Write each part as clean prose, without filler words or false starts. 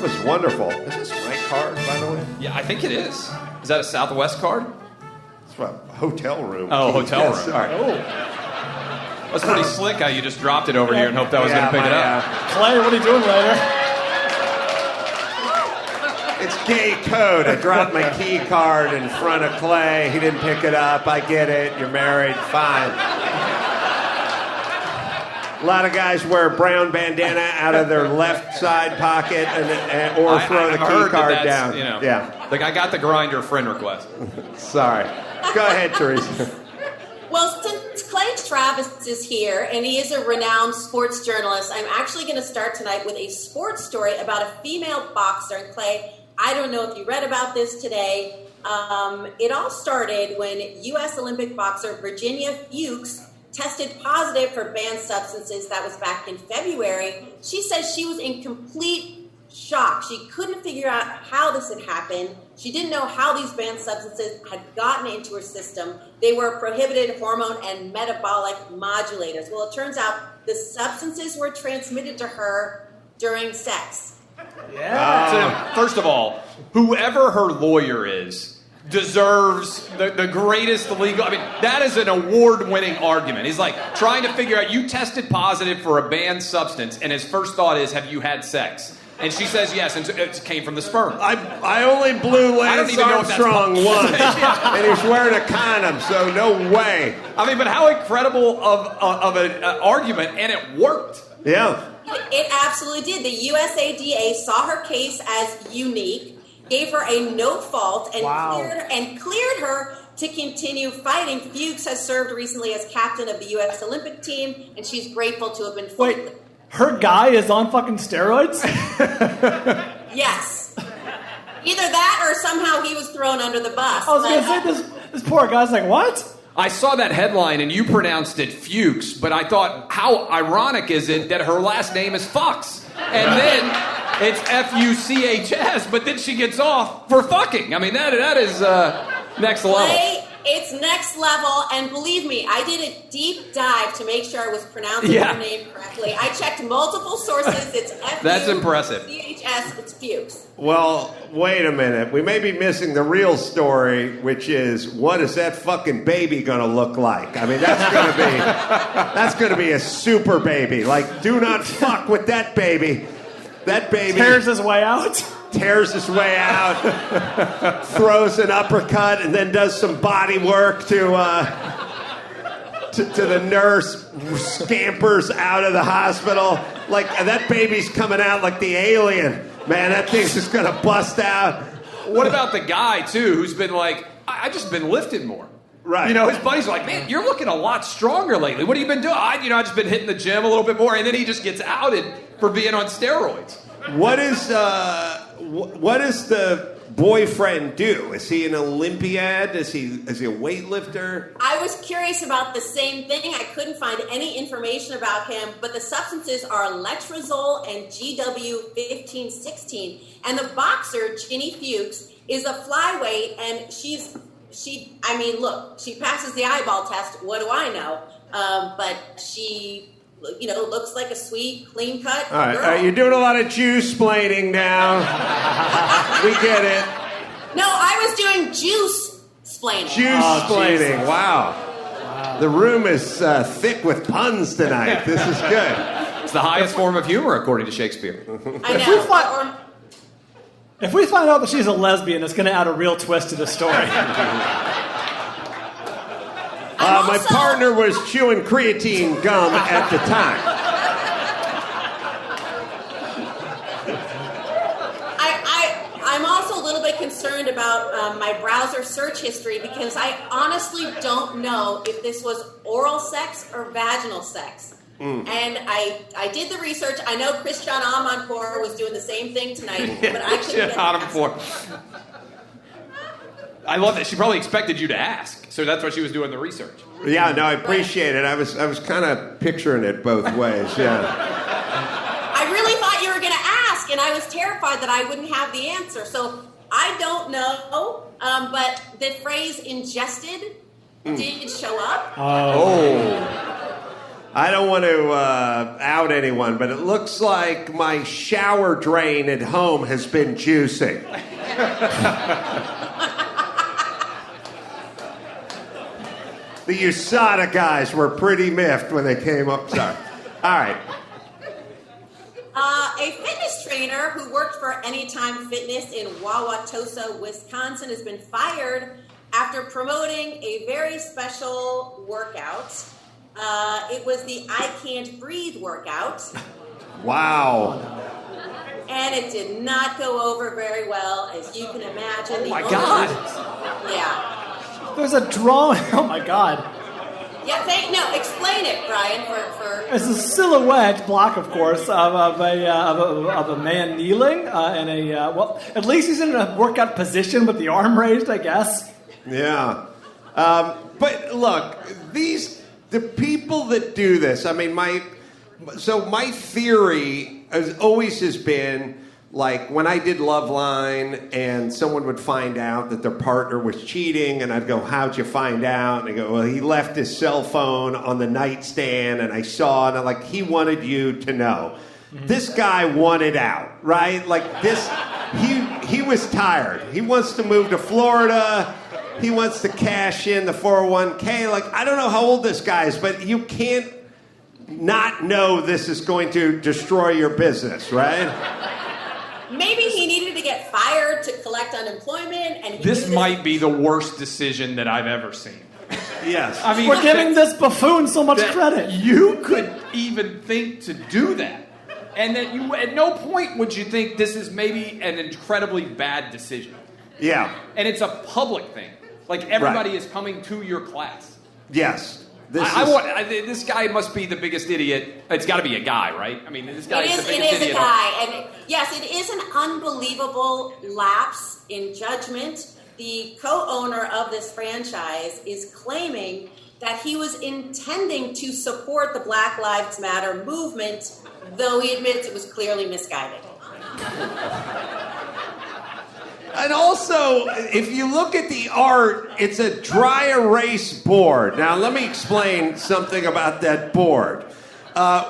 was wonderful. Is this my card, by the way? Yeah, I think it is. Is that a Southwest card? It's a hotel room. Oh, hotel room. All right. Oh. That's pretty slick how you just dropped it over here and hoped I was going to pick it up. Clay, what are you doing later? It's gay code. I dropped my key card in front of Clay. He didn't pick it up. I get it. You're married. Fine. A lot of guys wear a brown bandana out of their left side pocket or throw the key card down. You know, yeah. Like, I got the Grindr friend request. Sorry. Go ahead, Teresa. Well, since Clay Travis is here, and he is a renowned sports journalist, I'm actually going to start tonight with a sports story about a female boxer. And Clay, I don't know if you read about this today. It all started when U.S. Olympic boxer Virginia Fuchs tested positive for banned substances. That was back in February. She says she was in complete shock. She couldn't figure out how this had happened. She didn't know how these banned substances had gotten into her system. They were prohibited hormone and metabolic modulators. Well, it turns out the substances were transmitted to her during sex. Yeah. So, first of all, whoever her lawyer is deserves the greatest legal... I mean, that is an award-winning argument. He's like trying to figure out, you tested positive for a banned substance, and his first thought is, have you had sex? And she says yes, and it came from the sperm. I only blew Lance Armstrong once, and he's wearing a condom, so no way. I mean, but how incredible of an argument, and it worked. Yeah. It absolutely did. The USADA saw her case as unique, gave her a no fault, and cleared her to continue fighting. Fuchs has served recently as captain of the U.S. Olympic team, and she's grateful to have been fully... Wait, her guy is on fucking steroids? Yes. Either that or somehow he was thrown under the bus. I was going to say, this poor guy's like, what? I saw that headline, and you pronounced it Fuchs, but I thought, how ironic is it that her last name is Fox? And then it's Fuchs, but then she gets off for fucking. I mean, that is next level. It's next level, and believe me, I did a deep dive to make sure I was pronouncing her name correctly. I checked multiple sources. It's F-U-C-H-S. That's impressive. It's Fuchs. Well, wait a minute. We may be missing the real story, which is, what is that fucking baby going to look like? I mean, that's going to be a super baby. Like, do not fuck with that baby. That baby tears his way out, throws an uppercut, and then does some body work to the nurse, scampers out of the hospital. Like, that baby's coming out like the alien. Man, that thing's just going to bust out. What about the guy, too, who's been like, I've just been lifting more. Right. You know, his buddies are like, man, you're looking a lot stronger lately. What have you been doing? I've just been hitting the gym a little bit more. And then he just gets outed for being on steroids. What does the boyfriend do? Is he an Olympiad? Is he a weightlifter? I was curious about the same thing. I couldn't find any information about him, but the substances are letrozole and GW1516. And the boxer, Ginny Fuchs, is a flyweight, and she passes the eyeball test. What do I know? But she... looks like a sweet, clean-cut girl. All right, you're doing a lot of Jew-splaining now. We get it. No, I was doing juice-splaining. Juice-splaining, wow. The room is thick with puns tonight. This is good. It's the highest form of humor, according to Shakespeare. I know. If we find out that she's a lesbian, it's going to add a real twist to the story. My partner was chewing creatine gum at the time. I'm also a little bit concerned about my browser search history because I honestly don't know if this was oral sex or vaginal sex. And I did the research. I know Christian Amanpour was doing the same thing tonight, but I couldn't get Amanpour. I love that. She probably expected you to ask, so that's why she was doing the research. Yeah, no, I appreciate it. I was kind of picturing it both ways. Yeah. I really thought you were going to ask, and I was terrified that I wouldn't have the answer. So I don't know, but the phrase "ingested" did show up. I don't want to out anyone, but it looks like my shower drain at home has been juicing. The USADA guys were pretty miffed when they came up. Sorry. All right. A fitness trainer who worked for Anytime Fitness in Wauwatosa, Wisconsin, has been fired after promoting a very special workout. It was the I Can't Breathe workout. Wow. And it did not go over very well, as you can imagine. Oh, my God. Yeah. There's a drawing. Oh, my God. Yeah, explain it, Brian, for... It's a silhouette block, of course, of a man kneeling in at least he's in a workout position with the arm raised, I guess. Yeah. But look, the people that do this, I mean, my theory has been, like, when I did Loveline and someone would find out that their partner was cheating, and I'd go, how'd you find out? And I go, well, he left his cell phone on the nightstand, and I saw, and I'm like, he wanted you to know. Mm-hmm. This guy wanted out, right? Like, this, he was tired. He wants to move to Florida. He wants to cash in the 401k. Like, I don't know how old this guy is, but you can't not know this is going to destroy your business, right? Maybe he needed to get fired to collect unemployment, and this might be the worst decision that I've ever seen. Yes. I mean, we're giving this buffoon so much credit. You could even think to do that. And that you, at no point would you think this is maybe an incredibly bad decision. Yeah. And it's a public thing. Like, everybody is coming to your class. Yes. This guy must be the biggest idiot. It's got to be a guy, right? I mean, this guy is the biggest idiot. It is a guy. And yes, it is an unbelievable lapse in judgment. The co-owner of this franchise is claiming that he was intending to support the Black Lives Matter movement, though he admits it was clearly misguided. And also, if you look at the art, it's a dry erase board. Now, let me explain something about that board.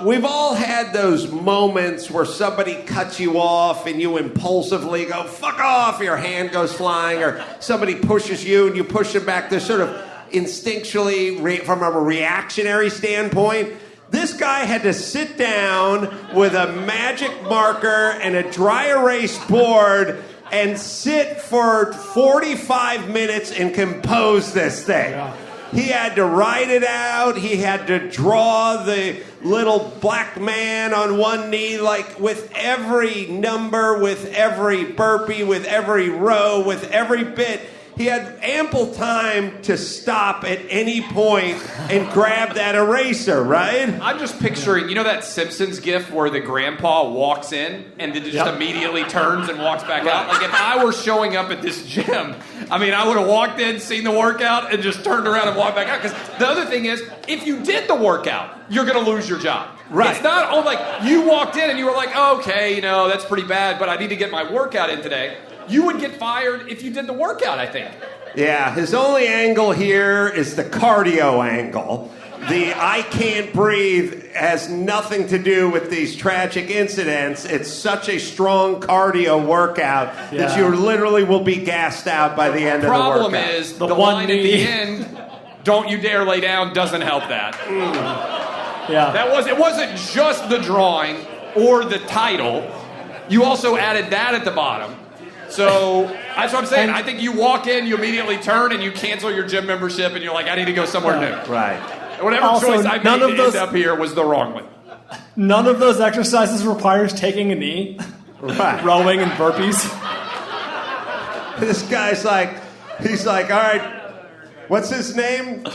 We've all had those moments where somebody cuts you off and you impulsively go, fuck off, your hand goes flying, or somebody pushes you and you push them back. They're sort of instinctually, from a reactionary standpoint. This guy had to sit down with a magic marker and a dry erase board and sit for 45 minutes and compose this thing. Yeah. He had to write it out. He had to draw the little black man on one knee, like with every number, with every burpee, with every row, with every bit. He had ample time to stop at any point and grab that eraser, right? I'm just picturing, you know that Simpsons gif where the grandpa walks in and then just immediately turns and walks back out? Like, if I were showing up at this gym, I mean, I would have walked in, seen the workout, and just turned around and walked back out. Because the other thing is, if you did the workout, you're going to lose your job. Right. It's not, like, you walked in and you were like, okay, that's pretty bad, but I need to get my workout in today. You would get fired if you did the workout, I think. Yeah, his only angle here is the cardio angle. The I can't breathe has nothing to do with these tragic incidents. It's such a strong cardio workout that you literally will be gassed out by the end of the workout. The problem is, the line at the end, don't you dare lay down, doesn't help that. Yeah. It wasn't just the drawing or the title. You also added that at the bottom. So that's what I'm saying. I think you walk in, you immediately turn, and you cancel your gym membership, and you're like, I need to go somewhere new. Right. Whatever choice I made to end up here was the wrong one. None of those exercises requires taking a knee, rowing and burpees. This guy's like, he's like, all right, what's his name?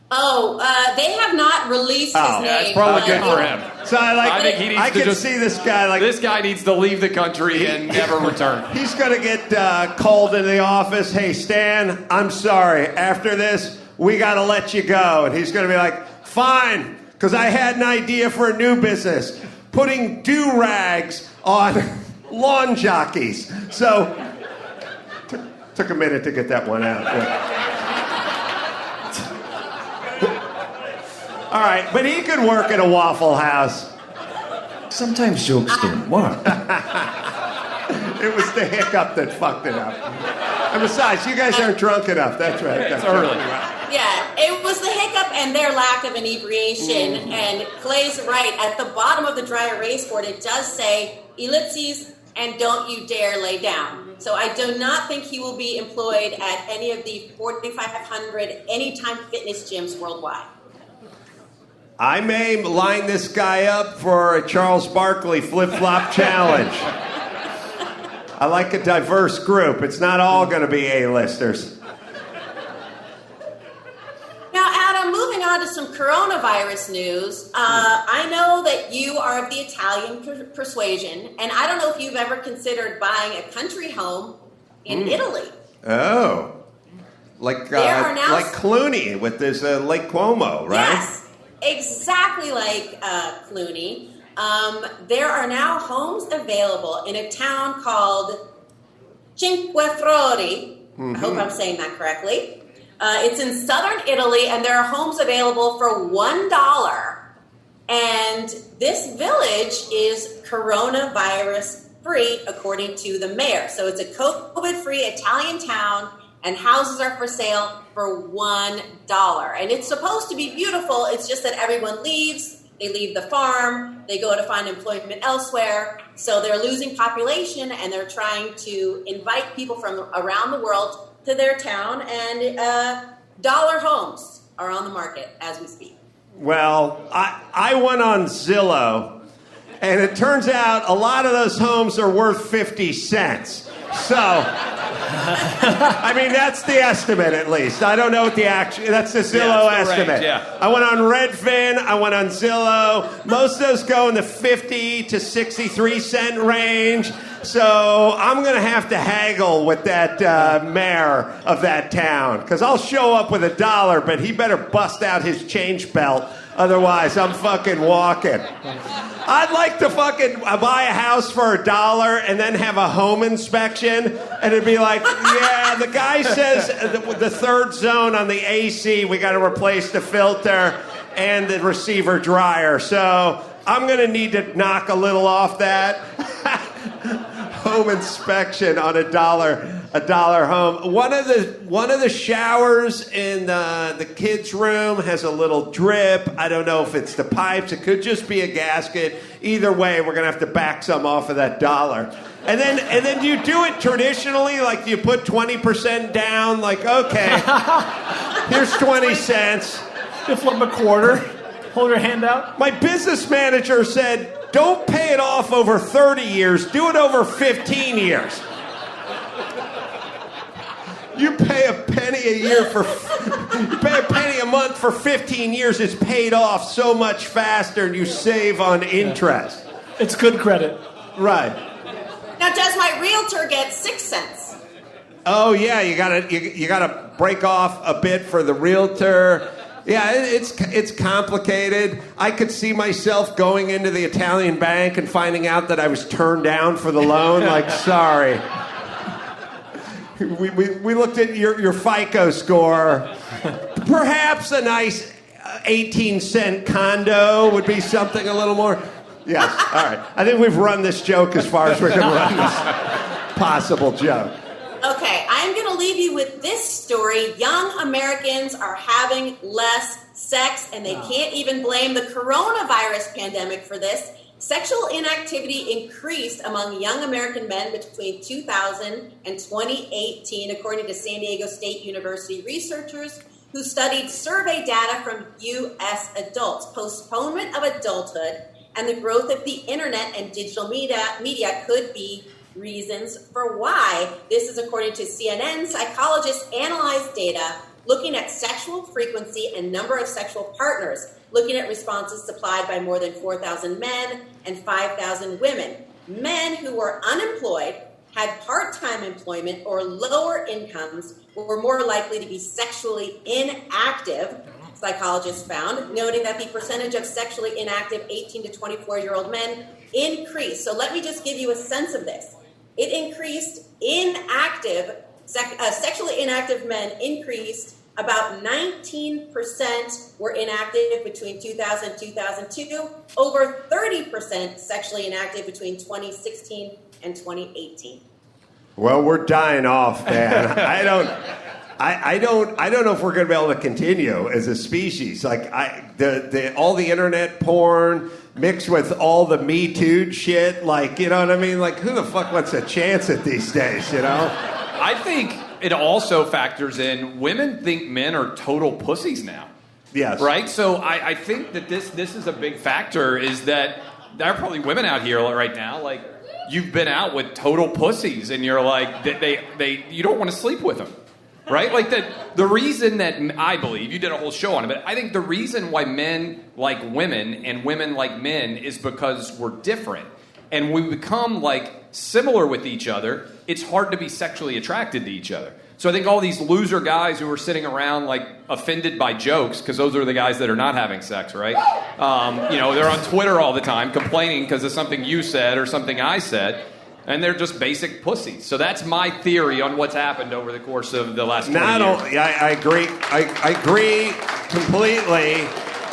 They have not released his name. Yeah, it's probably good for him. So I think he needs I to can see this guy like this guy needs to leave the country and never return. He's gonna get called into the office. Hey, Stan, I'm sorry. After this, we gotta let you go. And he's gonna be like, fine, because I had an idea for a new business, putting do-rags on lawn jockeys. So took a minute to get that one out. Yeah. All right, but he could work at a Waffle House. Sometimes jokes don't work. It was the hiccup that fucked it up. And besides, you guys aren't drunk enough. That's right. That's early. Right. Yeah, it was the hiccup and their lack of inebriation. And Clay's right. At the bottom of the dry erase board, it does say ellipses and don't you dare lay down. So I do not think he will be employed at any of the 4,500 Anytime Fitness gyms worldwide. I may line this guy up for a Charles Barkley flip-flop challenge. I like a diverse group. It's not all going to be A-listers. Now, Adam, moving on to some coronavirus news. I know that you are of the Italian persuasion, and I don't know if you've ever considered buying a country home in Italy. Oh. Like Clooney with this Lake Como, right? Yes. Exactly like Clooney. There are now homes available in a town called Cinque Fiori. I hope I'm saying that correctly. It's in southern Italy, and there are homes available for $1. And this village is coronavirus free, according to the mayor. So it's a COVID-free Italian town, and houses are for sale for $1. And it's supposed to be beautiful. It's just that everyone leaves. They leave the farm. They go to find employment elsewhere. So they're losing population, and they're trying to invite people from around the world to their town. And dollar homes are on the market as we speak. Well, I went on Zillow, and it turns out a lot of those homes are worth 50 cents. So, I mean, that's the estimate, at least. I don't know what the actual... That's the Zillow estimate. Range, yeah. I went on Redfin. I went on Zillow. Most of those go in the 50 to 63 cent range. So I'm going to have to haggle with that mayor of that town. Because I'll show up with $1, but he better bust out his change belt. Otherwise, I'm fucking walking. I'd like to fucking buy a house for $1 and then have a home inspection. And it'd be like, yeah, the guy says the third zone on the AC, we got to replace the filter and the receiver dryer. So I'm going to need to knock a little off that. Home inspection on $1 home. One of the showers in the kids' room has a little drip. I don't know if it's the pipes. It could just be a gasket. Either way, we're gonna have to back some off of that $1. And then you do it traditionally, like you put 20% down. Like, okay, here's 20 cents. You flip a quarter. Hold your hand out. My business manager said, don't pay it off over 30 years. Do it over 15 years. You pay a penny a month for 15 years. It's paid off so much faster, and you save on interest. It's good credit. Right. Now, does my realtor get 6 cents? Oh yeah, you gotta break off a bit for the realtor. Yeah, it's complicated. I could see myself going into the Italian bank and finding out that I was turned down for the loan. Like, sorry. We looked at your FICO score. Perhaps a nice 18-cent condo would be something a little more. Yes, all right. I think we've run this joke as far as we're going to run this possible joke. Okay, I'm going to leave you with this story. Young Americans are having less sex, and they can't even blame the coronavirus pandemic for this. Sexual inactivity increased among young American men between 2000 and 2018, according to San Diego State University researchers who studied survey data from U.S. adults. Postponement of adulthood and the growth of the internet and digital media could be reasons for why. This is according to CNN. Psychologists analyzed data looking at sexual frequency and number of sexual partners, looking at responses supplied by more than 4,000 men and 5,000 women. Men who were unemployed, had part-time employment, or lower incomes were more likely to be sexually inactive, psychologists found, noting that the percentage of sexually inactive 18 to 24-year-old men increased. So let me just give you a sense of this. It increased sexually inactive men increased About 19% were inactive between 2000 and 2002. Over 30% sexually inactive between 2016 and 2018. Well, we're dying off, man. I don't know if we're going to be able to continue as a species. Like all the internet porn mixed with all the Me Too shit. Like, you know what I mean? Like, who the fuck wants a chance at these days? You know? I think it also factors in women think men are total pussies now. Yes. Right? So I think that this is a big factor, is that there are probably women out here right now, like, you've been out with total pussies and you're like, you don't want to sleep with them. Right? Like the reason that I believe, you did a whole show on it, but I think the reason why men like women and women like men is because we're different. And we become like similar with each other. It's hard to be sexually attracted to each other. So I think all these loser guys who are sitting around like offended by jokes, because those are the guys that are not having sex, right? They're on Twitter all the time complaining because of something you said or something I said, and they're just basic pussies. So that's my theory on what's happened over the course of the last 20 years. I agree. I agree completely.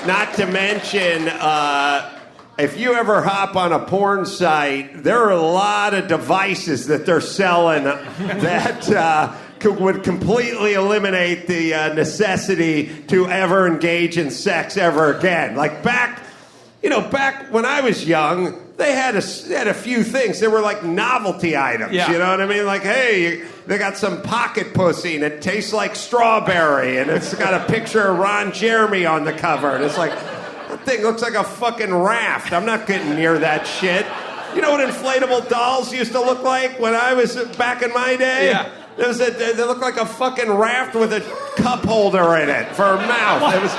Not to mention, if you ever hop on a porn site, there are a lot of devices that they're selling that would completely eliminate the necessity to ever engage in sex ever again. Like back when I was young, they had a few things. They were like novelty items. Yeah. You know what I mean? Like, hey, they got some pocket pussy and it tastes like strawberry and it's got a picture of Ron Jeremy on the cover. And it's like, that thing looks like a fucking raft. I'm not getting near that shit. You know what inflatable dolls used to look like when I was back in my day? Yeah. They looked like a fucking raft with a cup holder in it for a mouth. It was.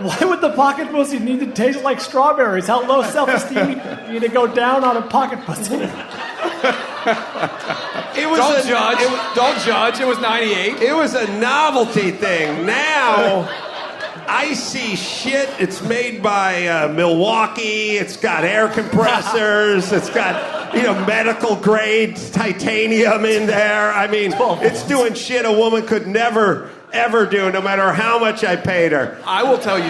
Why would the pocket pussy need to taste like strawberries? How low self-esteem you need to go down on a pocket pussy? Don't judge. It was 98. It was a novelty thing. Now, I see shit. It's made by Milwaukee. It's got air compressors. It's got, medical grade titanium in there. I mean, it's doing shit a woman could never, ever do, no matter how much I paid her. I will tell you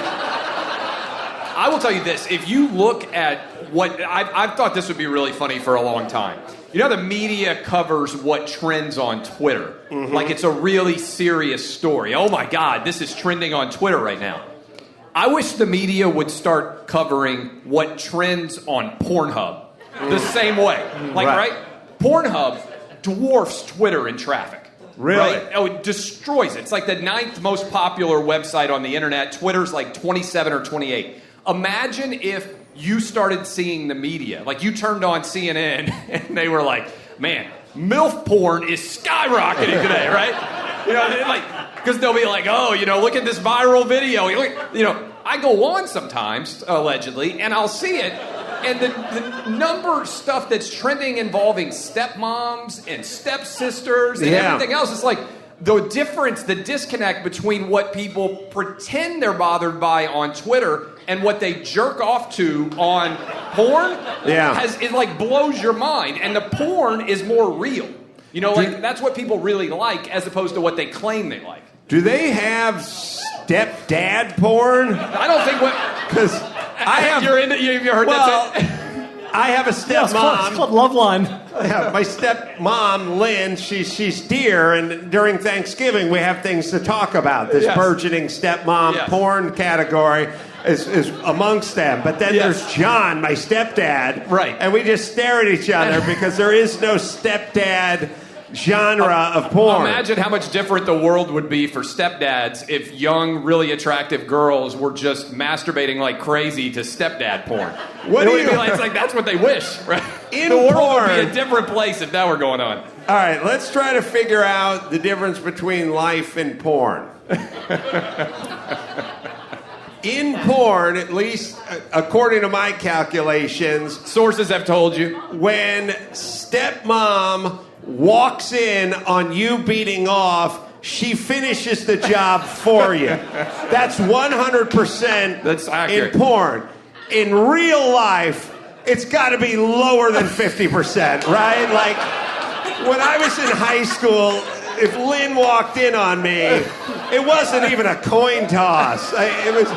this. If you look at what I've thought this would be really funny for a long time. You know, the media covers what trends on Twitter. Mm-hmm. Like it's a really serious story. Oh my God, this is trending on Twitter right now. I wish the media would start covering what trends on Pornhub the same way. Like, right? Pornhub dwarfs Twitter in traffic. Really? Right? Oh, it destroys it. It's like the 9th most popular website on the internet. Twitter's like 27 or 28. Imagine if you started seeing the media. Like you turned on CNN and they were like, man, MILF porn is skyrocketing today, right? Because they'll be like, oh, look at this viral video. I go on sometimes, allegedly, and I'll see it. And the number of stuff that's trending involving stepmoms and stepsisters and everything else, it's like the difference, the disconnect between what people pretend they're bothered by on Twitter and what they jerk off to on porn it like blows your mind. And the porn is more real. That's what people really like as opposed to what they claim they like. Do they have stepdad porn? I don't think because I have. You've heard that? I have a stepmom. It's called Loveline. Yeah, my stepmom, Lynn, she's dear, and during Thanksgiving we have things to talk about. This burgeoning stepmom porn category is amongst them. But then there's John, my stepdad. Right. And we just stare at each other because there is no stepdad genre of porn. Imagine how much different the world would be for stepdads if young, really attractive girls were just masturbating like crazy to stepdad porn. It's like that's what they wish, right? The world would be a different place if that were going on. All right, let's try to figure out the difference between life and porn. In porn, at least according to my calculations, sources have told you, when stepmom walks in on you beating off, she finishes the job for you. That's 100% That's accurate. In porn. In real life, it's got to be lower than 50%, right? Like, when I was in high school, if Lynn walked in on me, it wasn't even a coin toss. It was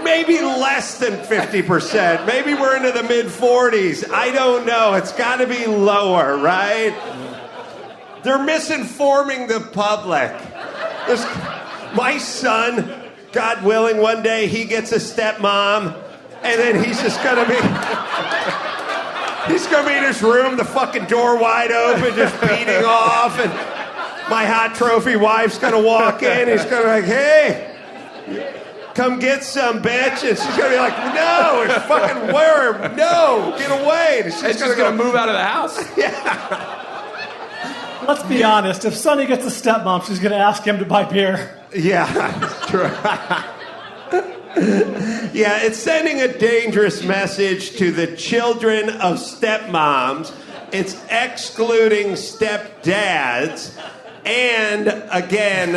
maybe less than 50%. Maybe we're into the mid-40s. I don't know. It's got to be lower, right? They're misinforming the public. My son, God willing, one day he gets a stepmom, and then he's just going to be... He's going to be in his room, the fucking door wide open, just beating off, and my hot trophy wife's going to walk in. He's going to be like, hey, come get some, bitch. And she's going to be like, no, it's fucking worm. No, get away. And she's going to move out of the house. Yeah. Let's be honest. If Sonny gets a stepmom, she's going to ask him to buy beer. Yeah, that's true. Yeah, it's sending a dangerous message to the children of stepmoms. It's excluding stepdads. And, again,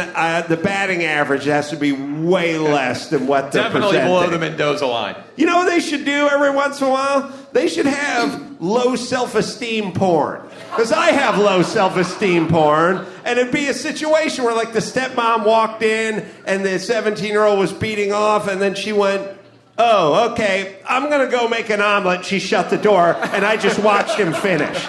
the batting average has to be way less than what they're Definitely presenting. below the Mendoza line. You know what they should do every once in a while? They should have low self-esteem porn. Because I have low self-esteem porn, and it'd be a situation where, like, the stepmom walked in, and the 17-year-old was beating off, and then she went, oh, okay, I'm going to go make an omelet. She shut the door, and I just watched him finish.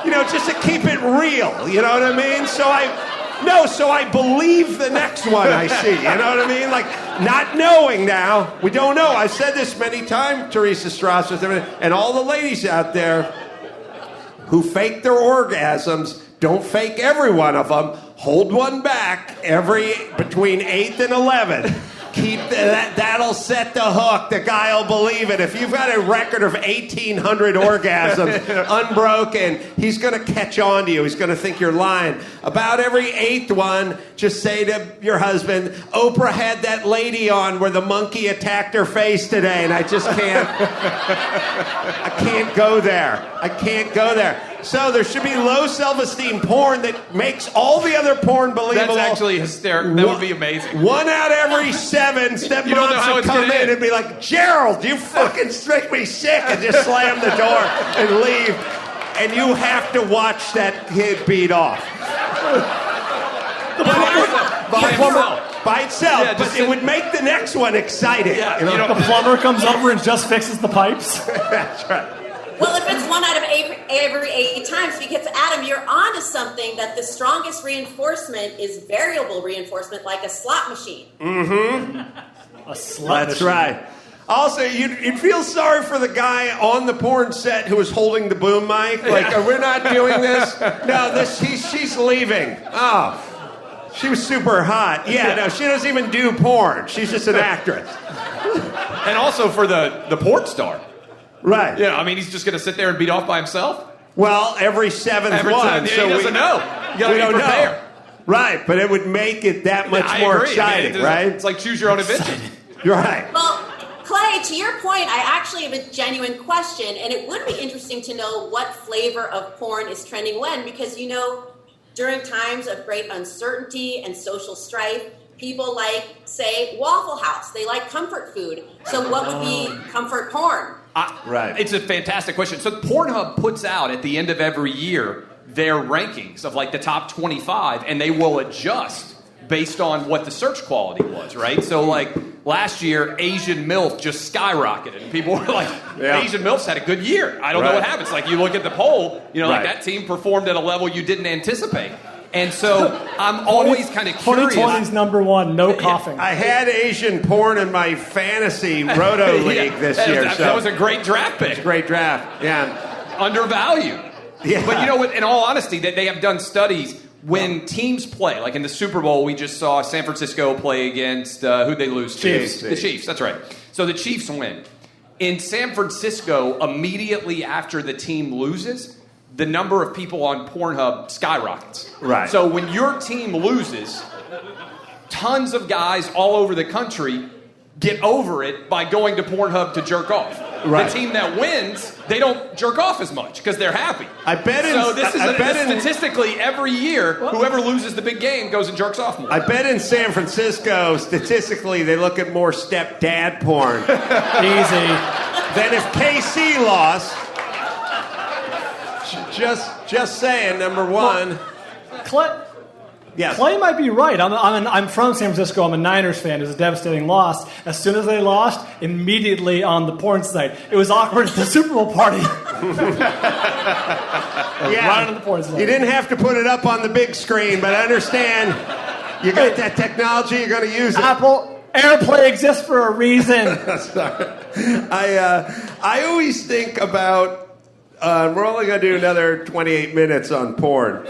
You know, just to keep it real, you know what I mean? So I believe the next one I see, you know what I mean? Like, not knowing now, we don't know. I've said this many times, Teresa Strauss, and all the ladies out there who fake their orgasms, don't fake every one of them. Hold one back between 8th and 11th. Keep that'll set the hook. The guy will believe it. If you've got a record of 1,800 orgasms unbroken, he's going to catch on to you. He's going to think you're lying. About every 8th one, just say to your husband, Oprah had that lady on where the monkey attacked her face today, and I just can't. I can't go there. I can't go there. So there should be low self-esteem porn that makes all the other porn believable. That's actually hysterical. That would be amazing. 1 out of every 7 stepmoms would come in and be like, Gerald, you fucking make me sick, and just slam the door and leave. And you have to watch that kid beat off. By itself, Yeah, but it would make the next one exciting. Yeah, you know? The plumber comes over and just fixes the pipes. That's right. Well, if it's 1 out of every 8 times, because Adam, you're onto something that the strongest reinforcement is variable reinforcement, like a slot machine. Mm-hmm. A slot That's machine. right. Also, you'd feel sorry for the guy on the porn set who was holding the boom mic. Like, we're not doing this. No, she's leaving. Oh, she was super hot. Yeah, no, she doesn't even do porn. She's just an actress. And also for the porn star. Right. Yeah, I mean, he's just going to sit there and beat off by himself? Well, every 7th Every one. time. So he doesn't know. You got to be prepared. know. Right, but it would make it that much I more agree. exciting, I mean, right? It's like choose your own invention. You're right. Well, Clay, to your point, I actually have a genuine question, and it would be interesting to know what flavor of porn is trending when, because, you know, during times of great uncertainty and social strife, people like, say, Waffle House. They like comfort food. So what would be comfort porn? Right. It's a fantastic question. So Pornhub puts out at the end of every year their rankings of like the top 25, and they will adjust based on what the search quality was, right? So like last year, Asian MILF just skyrocketed. And people were like, Asian MILFs had a good year. I don't know what happens. Like you look at the poll, you know, like that team performed at a level you didn't anticipate. And so I'm always kind of curious. 2020's number one, no coughing. I had Asian porn in my fantasy roto league this year. That was a great draft pick. Great draft, yeah. Undervalued. Yeah. But you know what, in all honesty, they have done studies when teams play. Like in the Super Bowl, we just saw San Francisco play against, who'd they lose to? Chiefs. The Chiefs, that's right. So the Chiefs win. In San Francisco, immediately after the team loses, the number of people on Pornhub skyrockets. Right. So when your team loses, tons of guys all over the country get over it by going to Pornhub to jerk off. Right. The team that wins, they don't jerk off as much because they're happy. Statistically, every year, whoever loses the big game goes and jerks off more. I bet in San Francisco, statistically, they look at more stepdad porn. Easy. Than if KC lost. Just saying, number one. Yes. Clay might be right. I'm from San Francisco. I'm a Niners fan. It was a devastating loss. As soon as they lost, immediately on the porn site. It was awkward at the Super Bowl party. Right on the porn site. You didn't have to put it up on the big screen, but I understand you got that technology. You're going to use it. Apple AirPlay exists for a reason. Sorry. I always think about. We're only going to do another 28 minutes on porn.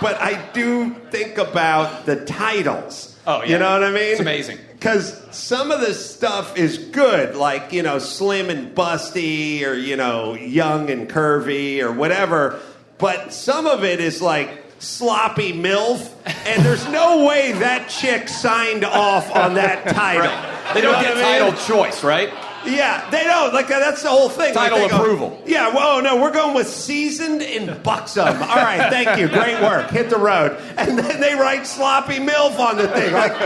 But I do think about the titles. Oh, yeah. You know what I mean? It's amazing. Because some of this stuff is good, like, slim and busty or, young and curvy or whatever. But some of it is like sloppy MILF, and there's no way that chick signed off on that title. Right. They don't get title choice, right? Yeah, they don't. Like, that's the whole thing. Title approval. Yeah, well, no, we're going with seasoned and buxom. All right, thank you. Great work. Hit the road. And then they write sloppy MILF on the thing. Like,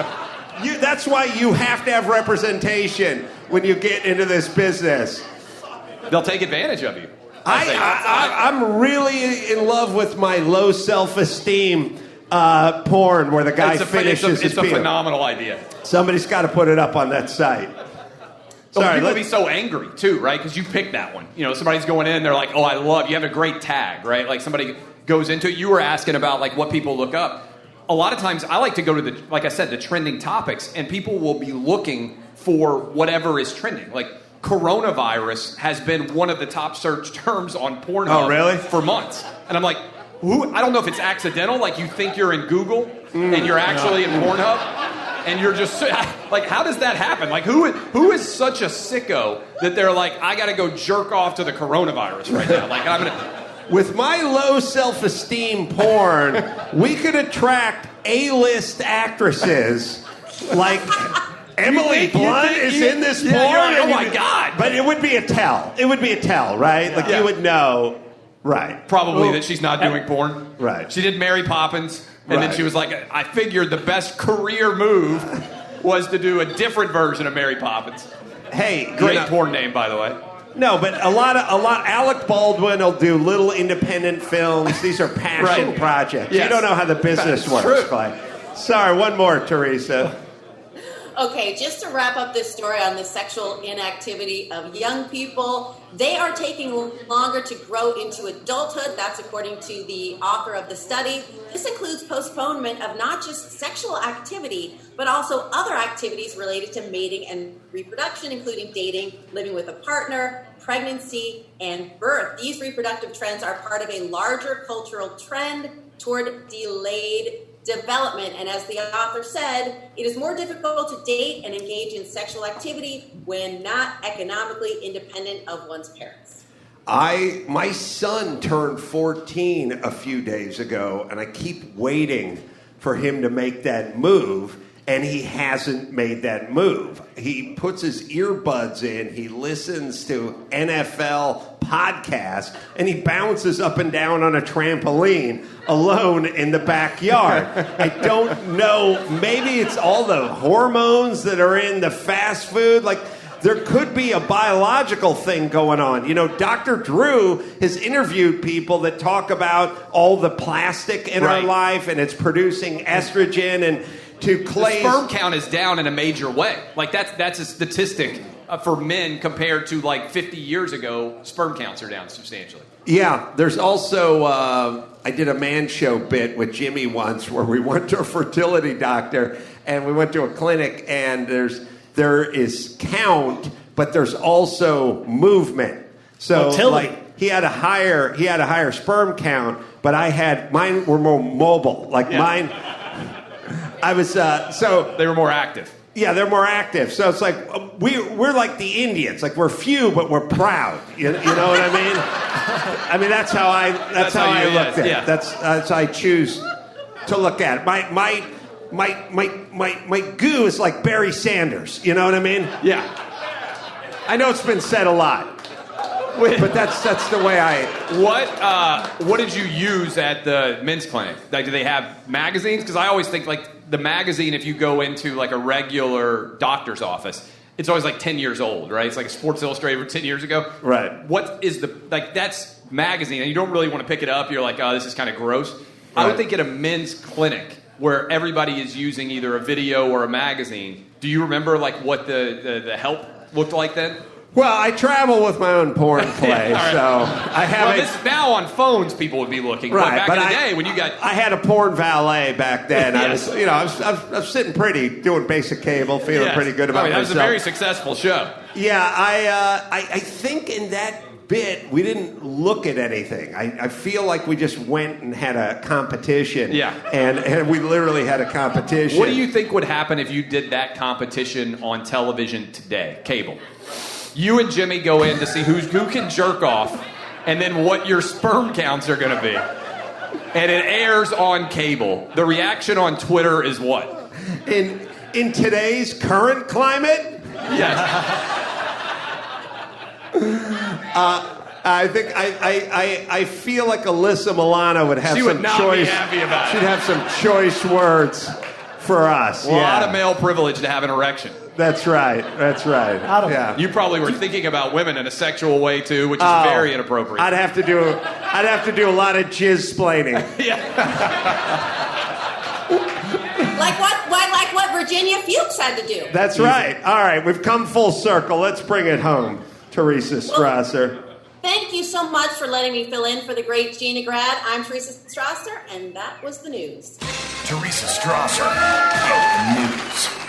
that's why you have to have representation when you get into this business. They'll take advantage of you. I'm really in love with my low self-esteem porn where the guy finishes his It's a phenomenal idea. Somebody's got to put it up on that site. Sorry, people be so angry, too, right? Because you picked that one. Somebody's going in, they're like, you have a great tag, right? Like, somebody goes into it. You were asking about, like, what people look up. A lot of times, I like to go to like I said, the trending topics, and people will be looking for whatever is trending. Like, coronavirus has been one of the top search terms on Pornhub for months. And I'm like, I don't know if it's accidental, like you think you're in Google, and you're actually in Pornhub. And you're just like, how does that happen? Like, who is such a sicko that they're like, I got to go jerk off to the coronavirus right now? Like, I'm gonna. With my low self-esteem porn, we could attract A-list actresses like Emily Blunt is in this porn. Like, oh my God! But it would be a tell. It would be a tell, right? Like you would know, right? Probably that she's not doing porn. Right. She did Mary Poppins. And then she was like, I figured the best career move was to do a different version of Mary Poppins. Hey, great porn name, by the way. No, but a lot. Alec Baldwin will do little independent films. These are passion projects. Yes. You don't know how the business works, Clay. Sorry, one more, Teresa. Okay, just to wrap up this story on the sexual inactivity of young people, they are taking longer to grow into adulthood. That's according to the author of the study. This includes postponement of not just sexual activity, but also other activities related to mating and reproduction, including dating, living with a partner, pregnancy, and birth. These reproductive trends are part of a larger cultural trend toward delayed development. And as the author said, it is more difficult to date and engage in sexual activity when not economically independent of one's parents. My son turned 14 a few days ago, and I keep waiting for him to make that move, and he hasn't made that move. He puts his earbuds in, he listens to NFL podcasts, and he bounces up and down on a trampoline alone in the backyard. I don't know, maybe it's all the hormones that are in the fast food, like there could be a biological thing going on. Dr. Drew has interviewed people that talk about all the plastic in our life, and it's producing estrogen, and to Clay's... The sperm count is down in a major way. Like, that's a statistic for men compared to, 50 years ago. Sperm counts are down substantially. Yeah, there's also... I did a man show bit with Jimmy once where we went to a fertility doctor, and we went to a clinic, and there is count, but there's also movement. So, he had a higher sperm count, but mine were more mobile. Mine... I was so they were more active. Yeah, they're more active. So it's like we're like the Indians. Like we're few, but we're proud. You know what I mean? I mean that's how I looked at it. That's how I choose to look at it. My goo is like Barry Sanders. You know what I mean? Yeah. I know it's been said a lot. But that's the way What did you use at the men's clinic? Like, do they have magazines? Because I always think the magazine, if you go into a regular doctor's office, it's always like 10 years old, right? It's like a Sports Illustrated from 10 years ago. Right. What is that's magazine, and you don't really want to pick it up. You're like, oh, this is kind of gross. Right. I would think at a men's clinic where everybody is using either a video or a magazine, do you remember like what the help looked like then? Well, I travel with my own porn play, right. so I have this now on phones people would be looking. Right, but back in the day when you got... I had a porn valet back then. Yes. I was sitting pretty, doing basic cable, feeling pretty good about that myself. was a very successful show. Yeah, I think in that bit we didn't look at anything. I feel like we just went and had a competition. Yeah. And we literally had a competition. What do you think would happen if you did that competition on television today, cable? You and Jimmy go in to see who can jerk off, and then what your sperm counts are going to be. And it airs on cable. The reaction on Twitter is what? In today's current climate? Yes. I think I feel like Alyssa Milano would have She some would not choice. be happy about it. She'd have some choice words for us. A lot of male privilege to have an erection. That's right. Yeah. You probably were thinking about women in a sexual way too, which is very inappropriate. I'd have to do a lot of jizz-splaining. Like what Virginia Fuchs had to do. That's right. All right, we've come full circle. Let's bring it home, Teresa Strasser. Thank you so much for letting me fill in for the great Gina Grad. I'm Teresa Strasser, and that was the news. Teresa Strasser, the news.